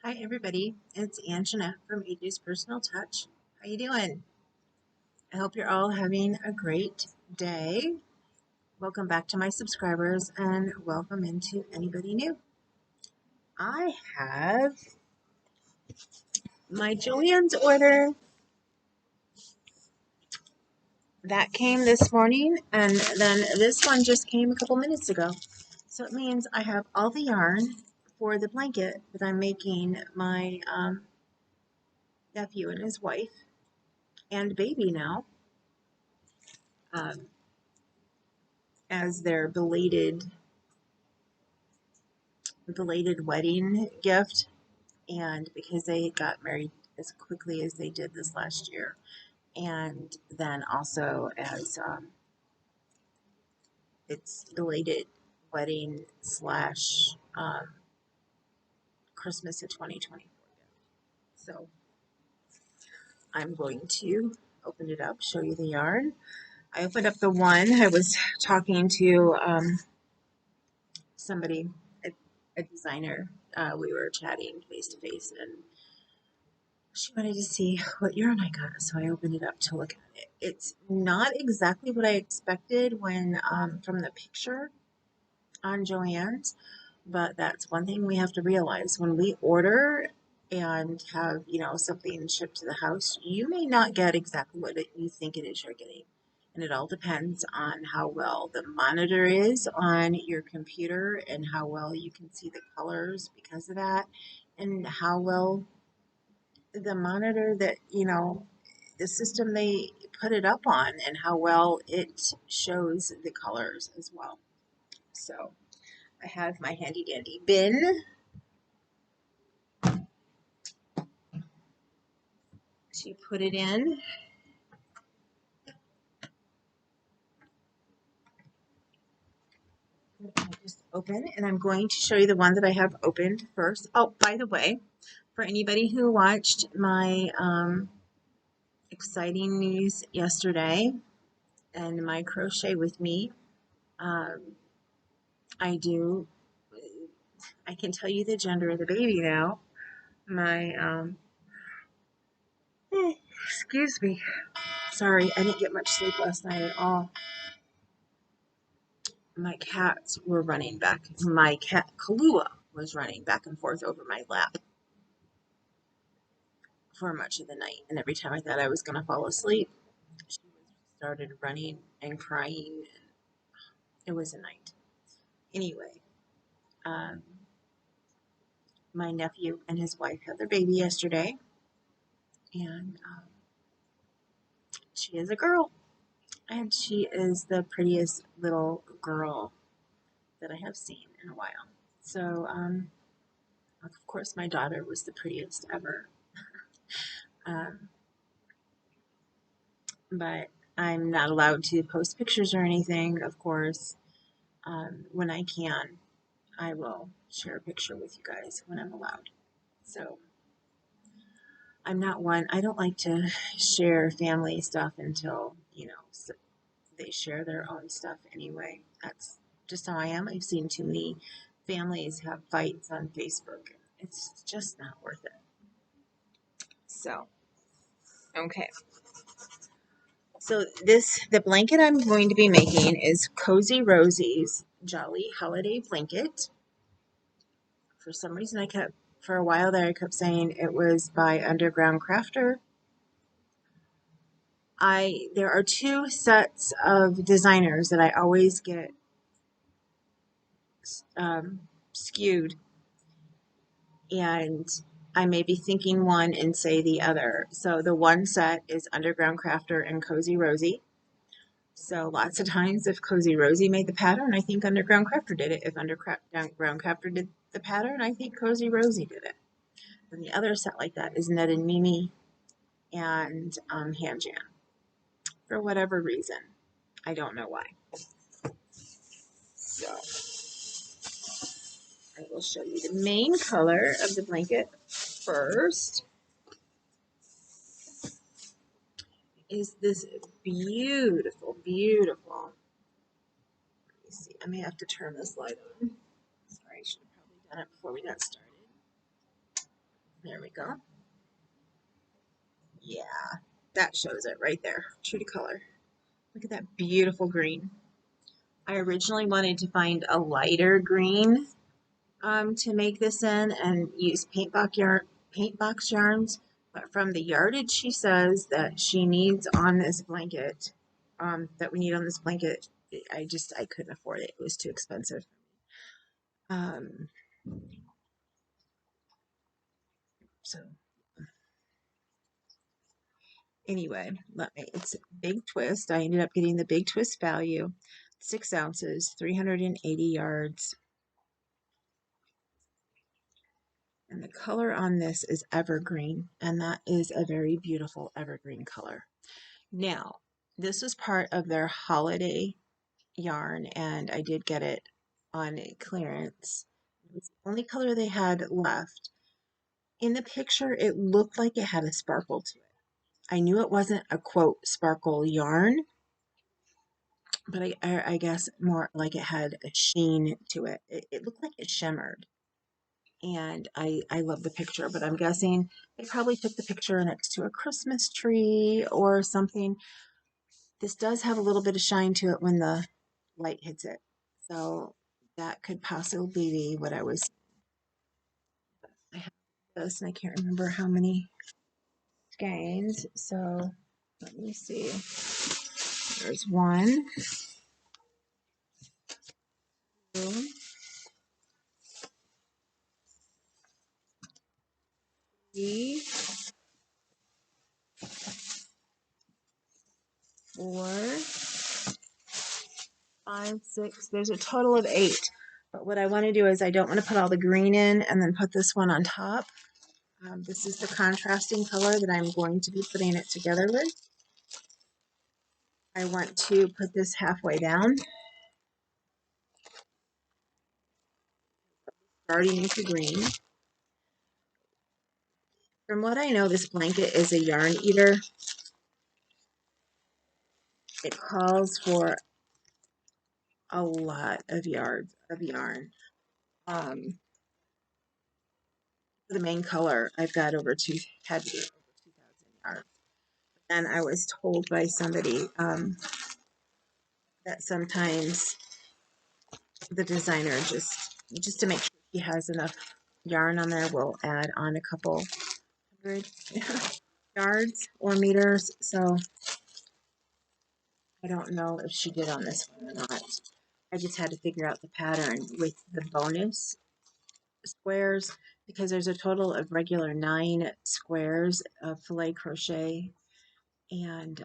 Hi everybody, it's Angela from AJ's Personal Touch. How you doing? I hope you're all having a great day. Welcome back to my subscribers and welcome into anybody new. I have my Joann's order that came this morning, and then this one just came a couple minutes ago. So it means I have all the yarn for the blanket that I'm making my nephew and his wife and baby now. As their belated wedding gift, and because they got married as quickly as they did this last year, and then also as it's belated wedding slash Christmas of 2024. So I'm going to open it up, show you the yarn. I opened up the one. I was talking to somebody, a designer. We were chatting face to face, and she wanted to see what yarn I got, so I opened it up to look at it. It's not exactly what I expected when from the picture on Joann's, but that's one thing we have to realize when we order and have, something shipped to the house. You may not get exactly what you think it is you're getting, and it all depends on how well the monitor is on your computer and how well you can see the colors because of that, and how well the monitor that, the system they put it up on, and how well it shows the colors as well. So I have my handy dandy bin to put it in. Just open, and I'm going to show you the one that I have opened first. Oh, by the way, for anybody who watched my exciting news yesterday and my crochet with me, I can tell you the gender of the baby now. My excuse me, sorry, I didn't get much sleep last night at all. My cats were running back. My cat Kahlua was running back and forth over my lap for much of the night, and every time I thought I was going to fall asleep, she started running and crying. It was a night. Anyway, my nephew and his wife had their baby yesterday, and she is a girl, and she is the prettiest little girl that I have seen in a while. So, of course, my daughter was the prettiest ever. But I'm not allowed to post pictures or anything, of course. When I can, I will share a picture with you guys when I'm allowed. So I'm not one, I don't like to share family stuff until, they share their own stuff anyway. That's just how I am. I've seen too many families have fights on Facebook. It's just not worth it. So, okay. So the blanket I'm going to be making is Cozy Rosie's Jolly Holiday Blanket. For some reason for a while there, I kept saying it was by Underground Crafter. There are two sets of designers that I always get skewed, and I may be thinking one and say the other. So the one set is Underground Crafter and Cozy Rosie. So lots of times if Cozy Rosie made the pattern, I think Underground Crafter did it. If Underground Crafter did the pattern, I think Cozy Rosie did it. And the other set like that is Ned and Mimi and Hand Jam. For whatever reason. I don't know why. So I will show you the main color of the blanket first. Is this beautiful, beautiful. Let me see. I may have to turn this light on. Sorry, I should have probably done it before we got started. There we go. Yeah, that shows it right there. True to color. Look at that beautiful green. I originally wanted to find a lighter green to make this in and use paint box yarns, but from the yardage she says that she needs on this blanket, that we need on this blanket, I couldn't afford it. It was too expensive. Um, so anyway, it's Big Twist. I ended up getting the Big Twist value, 6 ounces, 380 yards. And the color on this is evergreen, and that is a very beautiful evergreen color. Now, this was part of their holiday yarn, and I did get it on clearance. It was the only color they had left. In the picture, it looked like it had a sparkle to it. I knew it wasn't a quote sparkle yarn, but I guess more like it had a sheen to it. It looked like it shimmered. And I love the picture, but I'm guessing they probably took the picture next to a Christmas tree or something. This does have a little bit of shine to it when the light hits it. So that could possibly be what I was. I have this and I can't remember how many skeins. So let me see. There's 1, 2, 3, 4, 5, 6. There's a total of 8. But what I want to do is I don't want to put all the green in and then put this one on top. This is the contrasting color that I'm going to be putting it together with. I want to put this halfway down, starting with the green. From what I know, this blanket is a yarn eater. It calls for a lot of yards of yarn. For the main color, I've got had to be over 2,000 yards. And I was told by somebody that sometimes the designer just to make sure he has enough yarn on there will add on a couple hundred yards or meters. So I don't know if she did on this one or not. I just had to figure out the pattern with the bonus squares because there's a total of regular 9 squares of filet crochet, and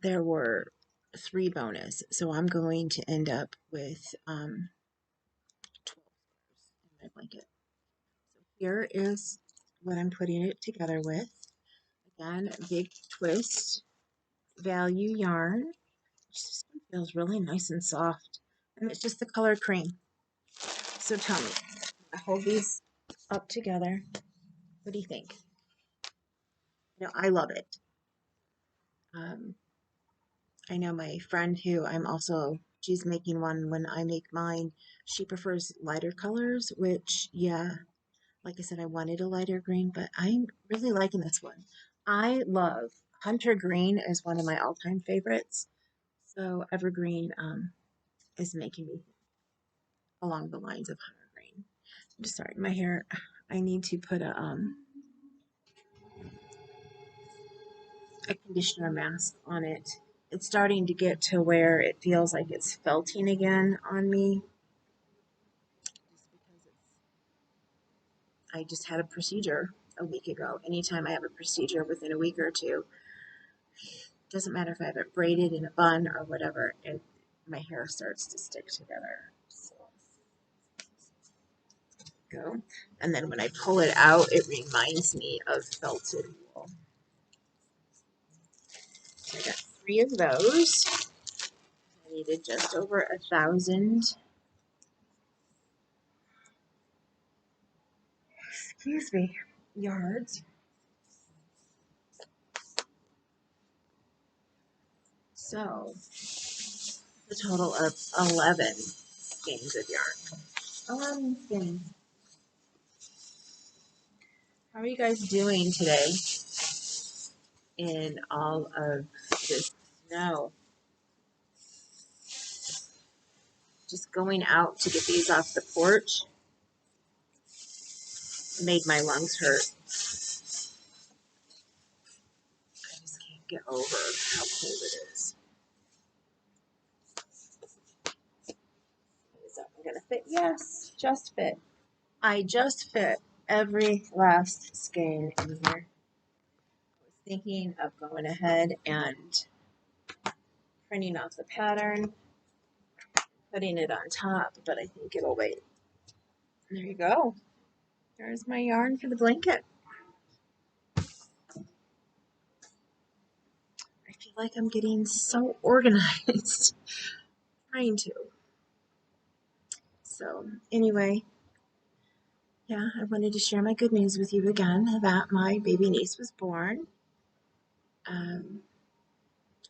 there were 3 bonus, so I'm going to end up with 12 squares in my blanket. So here is what I'm putting it together with. Again, Big Twist value yarn. This one feels really nice and soft, and it's just the color cream. So tell me, I hold these up together. What do you think? You know, I love it. I know my friend who she's making one when I make mine. She prefers lighter colors, which, yeah, like I said, I wanted a lighter green, but I'm really liking this one. I love Hunter Green is one of my all-time favorites. So Evergreen is making me along the lines of Hunter Green. I'm just sorry, my hair, I need to put a conditioner mask on it. It's starting to get to where it feels like it's felting again on me. Just because I just had a procedure a week ago. Anytime I have a procedure within a week or two, doesn't matter if I have it braided in a bun or whatever, my hair starts to stick together. So, go. And then when I pull it out, it reminds me of felted wool. So I got 3 of those. I needed just over 1,000. Excuse me, yards. So the total of 11 skeins of yarn. 11 skeins. How are you guys doing today in all of this snow? Just going out to get these off the porch made my lungs hurt. I just can't get over how cold it is. Is that going to fit? Yes, just fit. I just fit every last skein in here. I was thinking of going ahead and printing off the pattern, putting it on top, but I think it'll wait. There you go. There's my yarn for the blanket. I feel like I'm getting so organized. Trying to. So anyway, yeah, I wanted to share my good news with you again that my baby niece was born.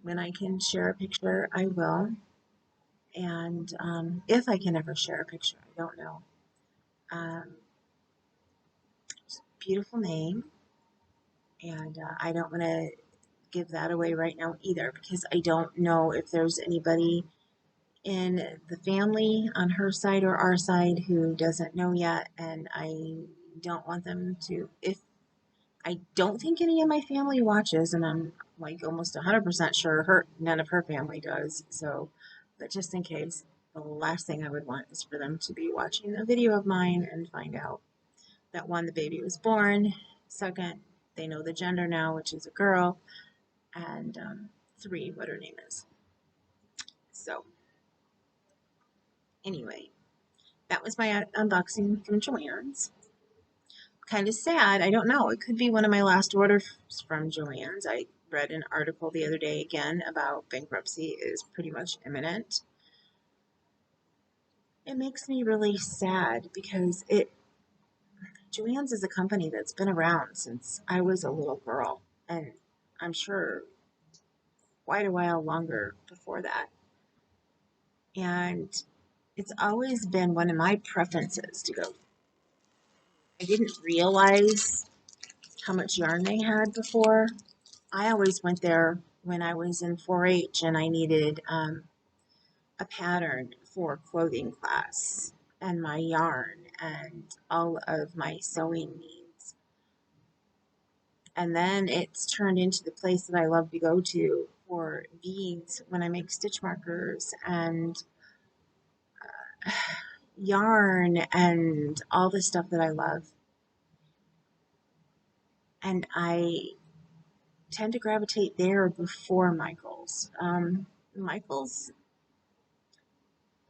When I can share a picture, I will. And if I can ever share a picture, I don't know. Beautiful name. And I don't want to give that away right now either because I don't know if there's anybody in the family on her side or our side who doesn't know yet, and I don't want them to. If I don't think any of my family watches, and I'm like almost 100% sure none of her family does, so, but just in case, the last thing I would want is for them to be watching a video of mine and find out that one, the baby was born, second, they know the gender now, which is a girl, and three, what her name is. So anyway, that was my unboxing from Joann's. Kind of sad. I don't know. It could be one of my last orders from Joann's. I read an article the other day again about bankruptcy is pretty much imminent. It makes me really sad because Joann's is a company that's been around since I was a little girl, and I'm sure quite a while longer before that. And it's always been one of my preferences to go. I didn't realize how much yarn they had before. I always went there when I was in 4-H and I needed a pattern for clothing class and my yarn and all of my sewing needs. And then it's turned into the place that I love to go to for beads when I make stitch markers and yarn and all the stuff that I love. And I tend to gravitate there before Michael's. Michael's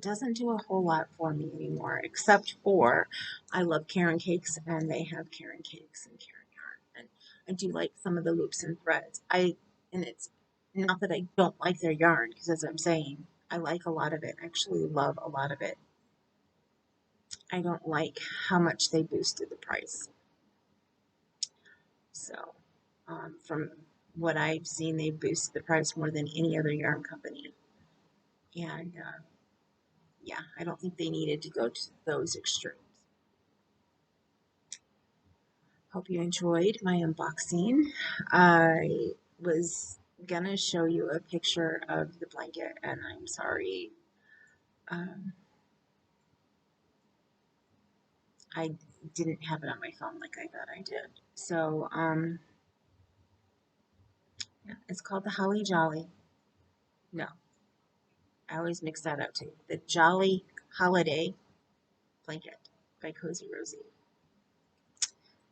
doesn't do a whole lot for me anymore, except for I love Caron Cakes, and they have Caron Cakes and Caron yarn, and I do like some of the loops and threads. And it's not that I don't like their yarn, because as I'm saying, I like a lot of it. I actually love a lot of it. I don't like how much they boosted the price. So, from what I've seen, they boosted the price more than any other yarn company, and yeah, I don't think they needed to go to those extremes. Hope you enjoyed my unboxing. I was gonna show you a picture of the blanket, and I'm sorry. I didn't have it on my phone like I thought I did. So, yeah, it's called the Holly Jolly. No, I always mix that up too. The Jolly Holiday Blanket by Cozy Rosie.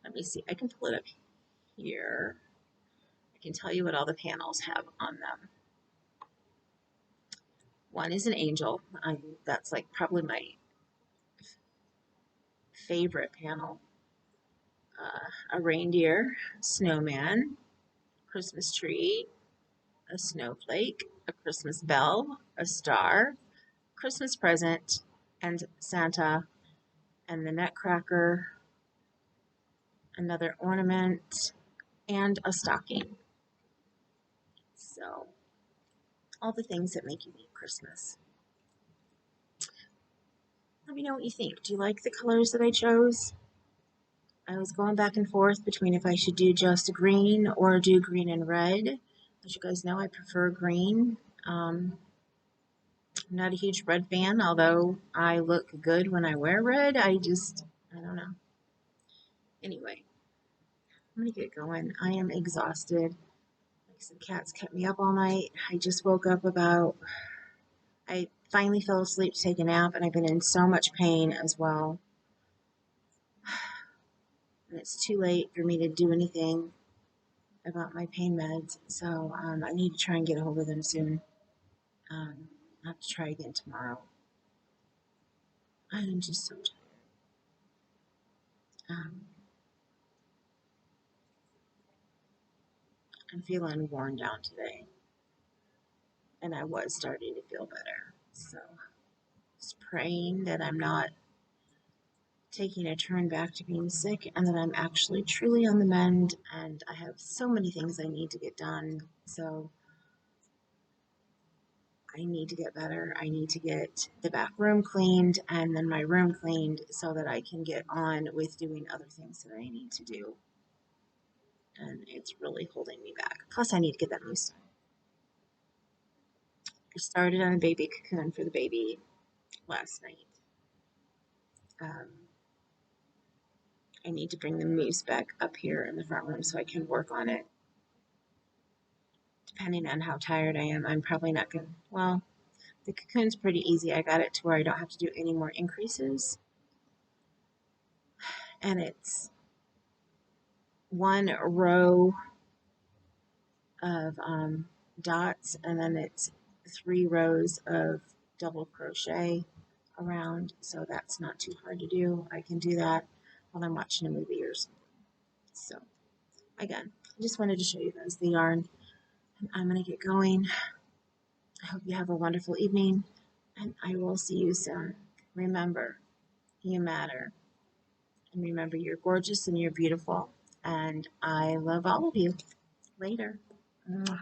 Let me see. I can pull it up here. I can tell you what all the panels have on them. One is an angel. That's like probably my favorite panel. A reindeer, snowman, Christmas tree, a snowflake, a Christmas bell, a star, Christmas present, and Santa, and the nutcracker, another ornament, and a stocking. So, all the things that make you need Christmas. Let me know what you think. Do you like the colors that I chose? I was going back and forth between if I should do just green or do green and red. As you guys know, I prefer green. I'm not a huge red fan, although I look good when I wear red. I don't know. Anyway, I'm gonna get going. I am exhausted. Like I said, cats kept me up all night. I just woke up I finally fell asleep to take a nap, and I've been in so much pain as well. And it's too late for me to do anything about my pain meds, so I need to try and get a hold of them soon. I'll have to try again tomorrow. I'm just so tired. Um, I'm feeling worn down today, and I was starting to feel better. So, just praying that I'm not taking a turn back to being sick and that I'm actually truly on the mend. And I have so many things I need to get done. So, I need to get better. I need to get the back room cleaned and then my room cleaned so that I can get on with doing other things that I need to do. And it's really holding me back. Plus, I need to get that moose done. I started on a baby cocoon for the baby last night. Um, I need to bring the moose back up here in the front room so I can work on it. Depending on how tired I am, I'm probably not going to. Well, the cocoon's pretty easy. I got it to where I don't have to do any more increases. And it's one row of dots, and then it's 3 rows of double crochet around. So that's not too hard to do. I can do that while I'm watching a movie or something. So again, I just wanted to show you guys the yarn. I'm going to get going. I hope you have a wonderful evening, and I will see you soon. Remember, you matter. And remember, you're gorgeous and you're beautiful. And I love all of you. Later. Mwah.